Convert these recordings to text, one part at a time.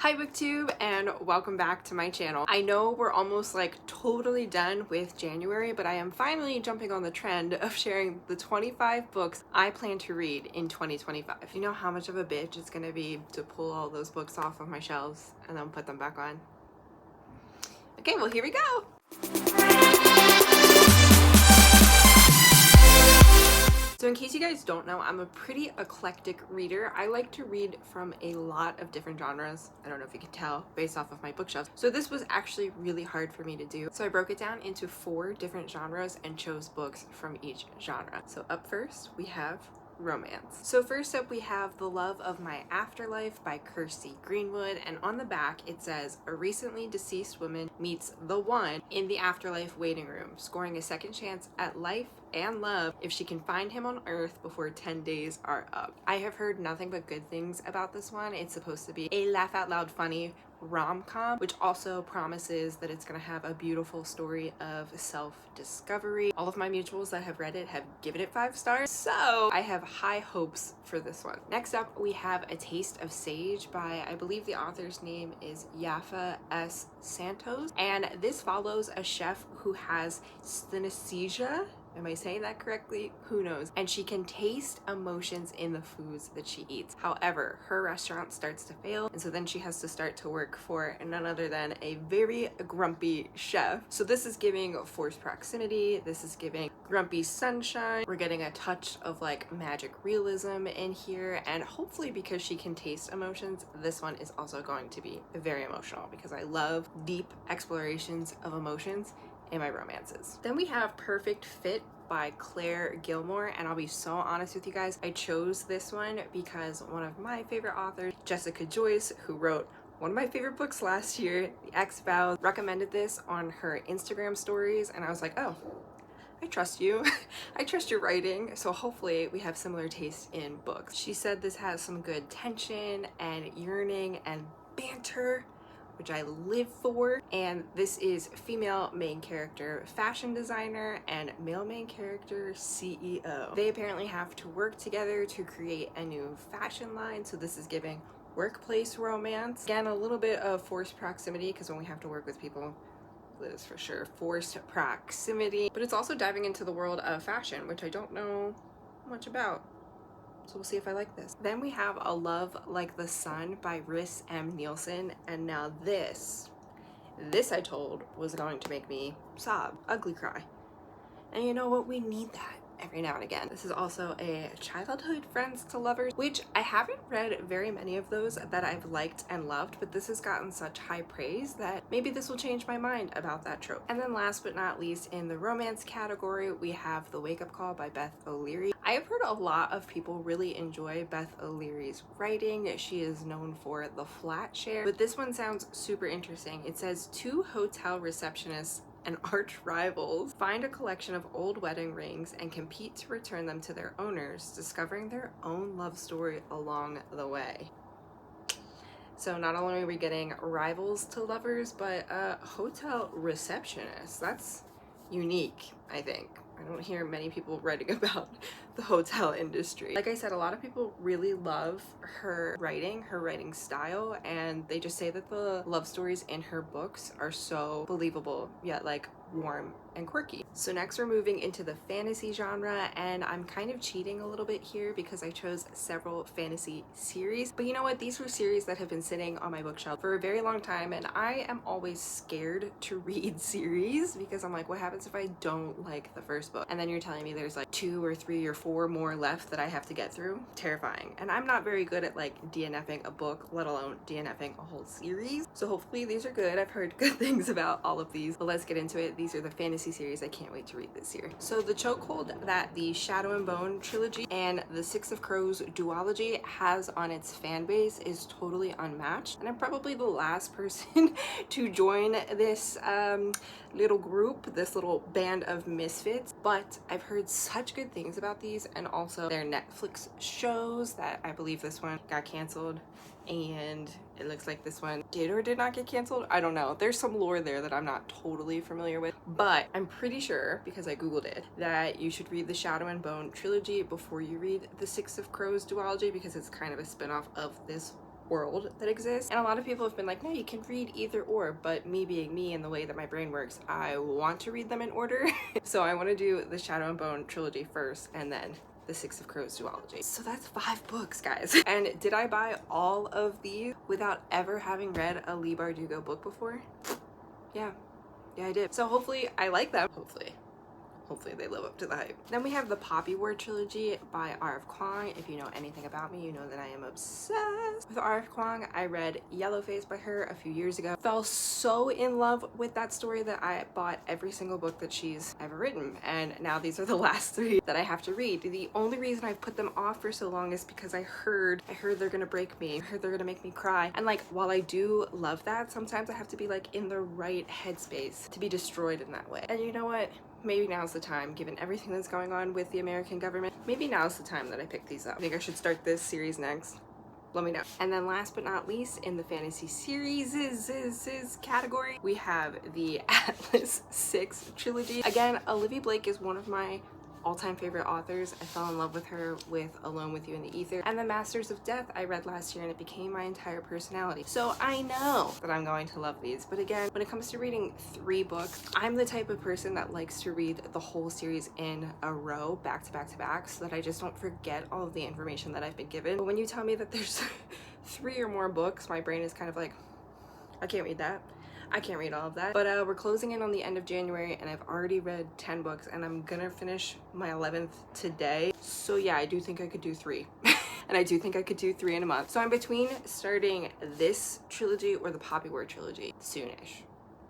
Hi booktube and welcome back to my channel. I know we're almost like totally done with January, but I am finally jumping on the trend of sharing the 25 books I plan to read in 2025. You know how much of a bitch it's gonna be to pull all those books off of my shelves and then put them back on. Okay, well here we go. So in case you guys don't know, I'm a pretty eclectic reader. I like to read from a lot of different genres. I don't know if you can tell based off of my bookshelf. So this was actually really hard for me to do. So I broke it down into 4 different genres and chose books from each genre. So up first, we have romance. So first up we have The Love of My Afterlife by Kirsty Greenwood, and on the back it says a recently deceased woman meets the one in the afterlife waiting room, scoring a second chance at life and love if she can find him on earth before 10 days are up. I have heard nothing but good things about this one. It's supposed to be a laugh out loud funny rom-com, which also promises that it's gonna have a beautiful story of self-discovery. All of my mutuals that have read it have given it 5 stars, so I have high hopes for this one. Next up we have A Taste of Sage by, I believe the author's name is Yafa S. Santos, and this follows a chef who has synesthesia. Am I saying that correctly? Who knows? And she can taste emotions in the foods that she eats. However, her restaurant starts to fail, and so then she has to start to work for none other than a very grumpy chef. So this is giving forced proximity, this is giving grumpy sunshine. We're getting a touch of like magic realism in here, and hopefully because she can taste emotions, this one is also going to be very emotional because I love deep explorations of emotions in my romances. Then we have Perfect Fit by Claire Gilmore, and I'll be so honest with you guys, I chose this one because one of my favorite authors, Jessica Joyce, who wrote one of my favorite books last year, The Ex-Vows, recommended this on her Instagram stories, and I was like, oh, I trust you. I trust your writing, so hopefully we have similar taste in books. She said this has some good tension and yearning and banter, which I live for, and this is female main character fashion designer and male main character CEO. They apparently have to work together to create a new fashion line, so this is giving workplace romance. Again, a little bit of forced proximity, because when we have to work with people, that is for sure forced proximity, but it's also diving into the world of fashion, which I don't know much about. So we'll see if I like this. Then we have A Love Like the Sun by Rhys M. Nielsen, and now this I told was going to make me sob, ugly cry. And you know what? We need that every now and again. This is also a childhood friends to lovers, which I haven't read very many of those that I've liked and loved, but this has gotten such high praise that maybe this will change my mind about that trope. And then last but not least, in the romance category, we have The Wake Up Call by Beth O'Leary. I have heard a lot of people really enjoy Beth O'Leary's writing. She is known for The Flat Share, but this one sounds super interesting. It says 2 hotel receptionists and arch rivals find a collection of old wedding rings and compete to return them to their owners, discovering their own love story along the way. So not only are we getting rivals to lovers, but hotel receptionists. That's unique, I think. I don't hear many people writing about the hotel industry. Like I said, a lot of people really love her writing style, and they just say that the love stories in her books are so believable, yet like warm and quirky. So next we're moving into the fantasy genre, and I'm kind of cheating a little bit here because I chose several fantasy series, but you know what, these were series that have been sitting on my bookshelf for a very long time, and I am always scared to read series because I'm like, what happens if I don't like the first book? And then you're telling me there's like 2 or 3 or 4 more left that I have to get through? Terrifying. And I'm not very good at like DNFing a book, let alone DNFing a whole series. So hopefully these are good. I've heard good things about all of these, but let's get into it. These are the fantasy series I can't wait to read this year. So the chokehold that the Shadow and Bone trilogy and the Six of Crows duology has on its fan base is totally unmatched, and I'm probably the last person to join this little group, this little band of misfits, but I've heard such good things about these, and also their Netflix shows that I believe this one got canceled, and it looks like this one did or did not get canceled. I don't know. There's some lore there that I'm not totally familiar with, but I'm pretty sure, because I googled it, that you should read the Shadow and Bone trilogy before you read the Six of Crows duology, because it's kind of a spin-off of this world that exists. And a lot of people have been like, no, you can read either or, but me being me and the way that my brain works, I want to read them in order. So I want to do the Shadow and Bone trilogy first and then the Six of Crows duology. So that's 5 books, guys. And did I buy all of these without ever having read a Leigh Bardugo book before? Yeah, I did. So hopefully I like them. Hopefully they live up to the hype. Then we have the Poppy War trilogy by R.F. Kuang. If you know anything about me, you know that I am obsessed with R.F. Kuang. I read Yellowface by her a few years ago. Fell so in love with that story that I bought every single book that she's ever written. And now these are the last 3 that I have to read. The only reason I've put them off for so long is because I heard they're gonna break me. I heard they're gonna make me cry. And like, while I do love that, sometimes I have to be like in the right headspace to be destroyed in that way. And you know what? Maybe now's the time, given everything that's going on with the American government. Maybe now's the time that I pick these up. I think I should start this series next. Let me know. And then last but not least, in the fantasy series category, we have the Atlas 6 trilogy. Again, Olivia Blake is one of my all-time favorite authors. I fell in love with her with Alone with You in the Ether, and the Masters of Death I read last year, and it became my entire personality. So I know that I'm going to love these. But again, when it comes to reading 3 books, I'm the type of person that likes to read the whole series in a row, back to back to back, so that I just don't forget all of the information that I've been given. But when you tell me that there's 3 or more books, my brain is kind of like, I can't read that. I can't read all of that. But we're closing in on the end of January, and I've already read 10 books, and I'm gonna finish my 11th today. So yeah, I do think I could do 3. And I do think I could do 3 in a month. So I'm between starting this trilogy or the Poppy War trilogy soonish,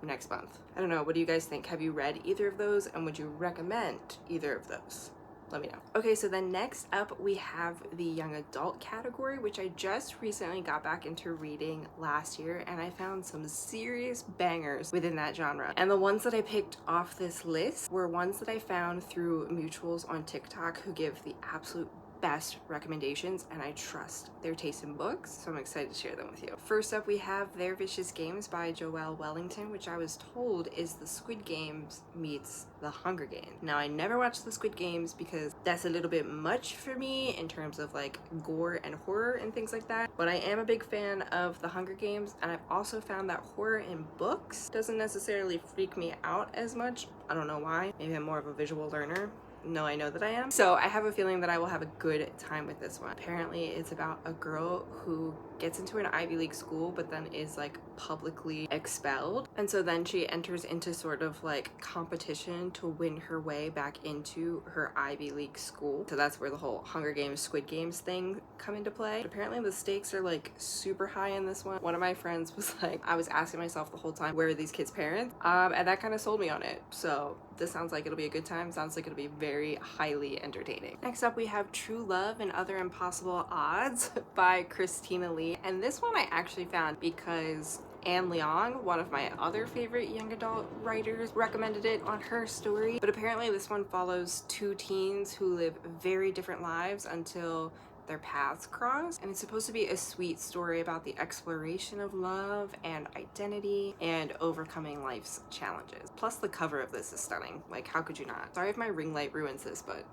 next month. I don't know, what do you guys think? Have you read either of those, and would you recommend either of those? Let me know. Okay, so then next up we have the young adult category, which I just recently got back into reading last year, and I found some serious bangers within that genre. And the ones that I picked off this list were ones that I found through mutuals on TikTok who give the absolute best recommendations, and I trust their taste in books, so I'm excited to share them with you. First up, we have Their Vicious Games by Joelle Wellington, which I was told is the Squid Games meets the Hunger Games. Now, I never watched the Squid Games because that's a little bit much for me in terms of like gore and horror and things like that, but I am a big fan of the Hunger Games, and I've also found that horror in books doesn't necessarily freak me out as much. I don't know why. Maybe I'm more of a visual learner. No, I know that I am. So I have a feeling that I will have a good time with this one. Apparently it's about a girl who gets into an Ivy League school but then is like publicly expelled, and so then she enters into sort of like competition to win her way back into her Ivy League school. So that's where the whole Hunger Games Squid Games thing come into play. But apparently the stakes are like super high in this one. One of my friends was like, I was asking myself the whole time, where are these kids' parents? And that kind of sold me on it. So this sounds like it'll be a good time. Sounds like it'll be very highly entertaining. Next up, we have True Love and Other Impossible Odds by Kristina Lee. And this one I actually found because Anne Leong, one of my other favorite young adult writers, recommended it on her story. But apparently this one follows 2 teens who live very different lives until their paths cross, and it's supposed to be a sweet story about the exploration of love and identity and overcoming life's challenges. Plus the cover of this is stunning. Like, how could you not? Sorry if my ring light ruins this, but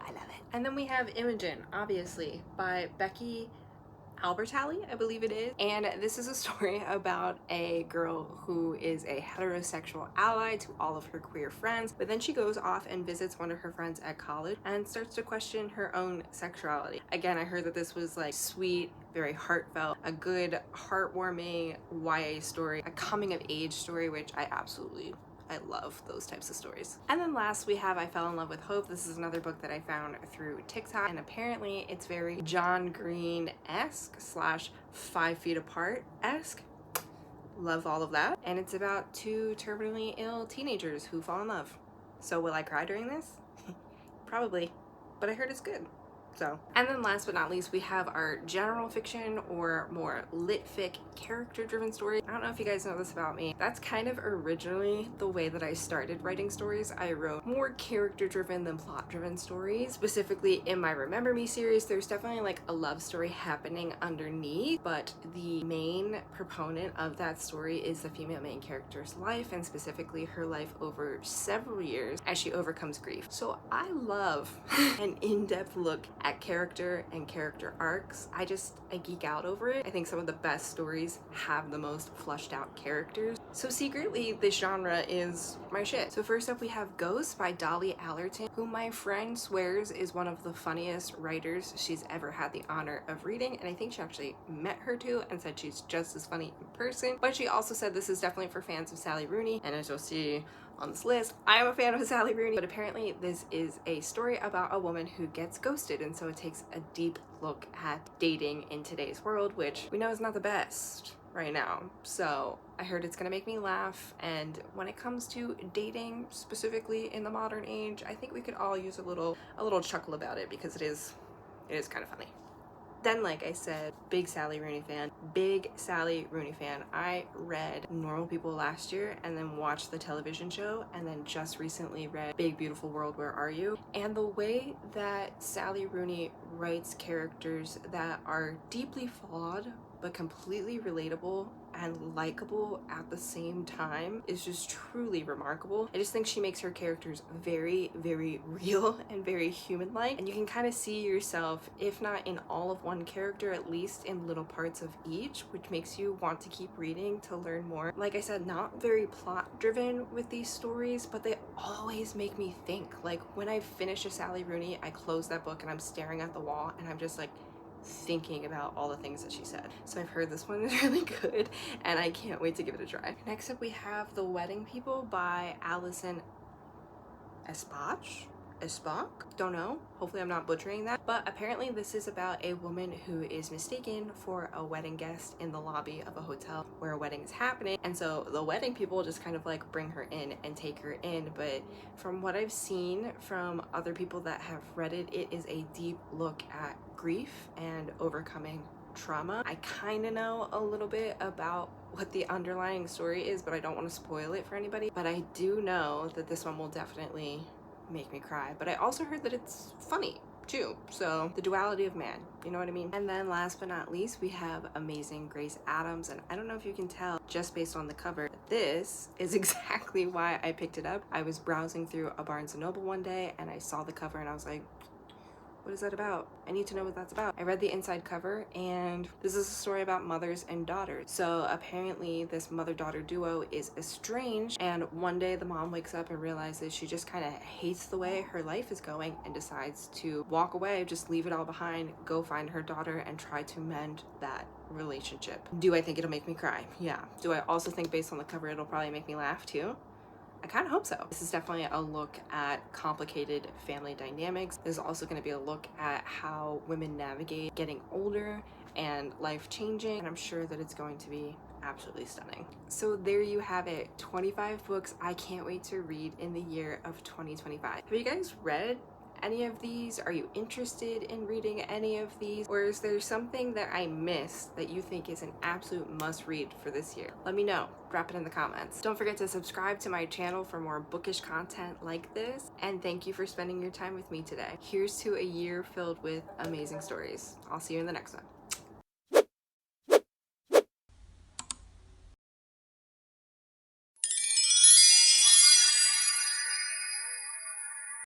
I love it. And then we have Imogen, obviously, by Becky Albertalli, I believe it is. And this is a story about a girl who is a heterosexual ally to all of her queer friends, but then she goes off and visits one of her friends at college and starts to question her own sexuality. Again, I heard that this was like sweet, very heartfelt, a good, heartwarming YA story, a coming of age story, which I love those types of stories. And then last we have I Fell in Love with Hope. This is another book that I found through TikTok, and apparently it's very John Green-esque / 5 Feet Apart-esque. Love all of that. And it's about 2 terminally ill teenagers who fall in love. So will I cry during this? Probably, but I heard it's good. So, and then last but not least, we have our general fiction or more lit fic character-driven stories. I don't know if you guys know this about me. That's kind of originally the way that I started writing stories. I wrote more character-driven than plot-driven stories. Specifically in my Remember Me series, there's definitely like a love story happening underneath, but the main proponent of that story is the female main character's life, and specifically her life over several years as she overcomes grief. So I love an in-depth look at character and character arcs. I geek out over it. I think some of the best stories have the most flushed out characters. So secretly, this genre is my shit. So first up we have Ghost by Dolly Allerton, who my friend swears is one of the funniest writers she's ever had the honor of reading, and I think she actually met her too and said she's just as funny in person. But she also said this is definitely for fans of Sally Rooney, and as you'll see on this list, I am a fan of Sally Rooney, but apparently this is a story about a woman who gets ghosted, and so it takes a deep look at dating in today's world, which we know is not the best right now. So I heard it's gonna make me laugh, and when it comes to dating specifically in the modern age, I think we could all use a little chuckle about it, because it is kind of funny. Then, like I said, big Sally Rooney fan. I read Normal People last year and then watched the television show, and then just recently read Big Beautiful World, Where Are You? And the way that Sally Rooney writes characters that are deeply flawed but completely relatable and likable at the same time is just truly remarkable. I just think she makes her characters very, very real and very human-like, and you can kind of see yourself, if not in all of one character, at least in little parts of each, which makes you want to keep reading to learn more. Like I said, not very plot-driven with these stories, but they always make me think. Like when I finish a Sally Rooney, I close that book and I'm staring at the wall and I'm just like thinking about all the things that she said. So I've heard this one is really good and I can't wait to give it a try. Next up we have The Wedding People by Alison Espach? Don't know. Hopefully I'm not butchering that. But apparently this is about a woman who is mistaken for a wedding guest in the lobby of a hotel where a wedding is happening. And so the wedding people just kind of like bring her in and take her in. But from what I've seen from other people that have read it, it is a deep look at grief and overcoming trauma. I kind of know a little bit about what the underlying story is, but I don't want to spoil it for anybody. But I do know that this one will definitely make me cry. But I also heard that it's funny too, so the duality of man, you know what I mean? And then last but not least, we have Amazing Grace Adams, and I don't know if you can tell just based on the cover, but this is exactly why I picked it up. I was browsing through a Barnes & Noble one day and I saw the cover and I was like, what is that about? I need to know what that's about. I read the inside cover, and this is a story about mothers and daughters. So apparently this mother-daughter duo is estranged, and one day the mom wakes up and realizes she just kind of hates the way her life is going and decides to walk away, just leave it all behind, go find her daughter and try to mend that relationship. Do I think it'll make me cry? Yeah. Do I also think based on the cover it'll probably make me laugh too? I kind of hope so. This is definitely a look at complicated family dynamics. There's also going to be a look at how women navigate getting older and life changing, and I'm sure that it's going to be absolutely stunning. So there you have it, 25 books I can't wait to read in the year of 2025. Have you guys read any of these? Are you interested in reading any of these? Or is there something that I missed that you think is an absolute must read for this year? Let me know. Drop it in the comments. Don't forget to subscribe to my channel for more bookish content like this. And thank you for spending your time with me today. Here's to a year filled with amazing stories. I'll see you in the next one.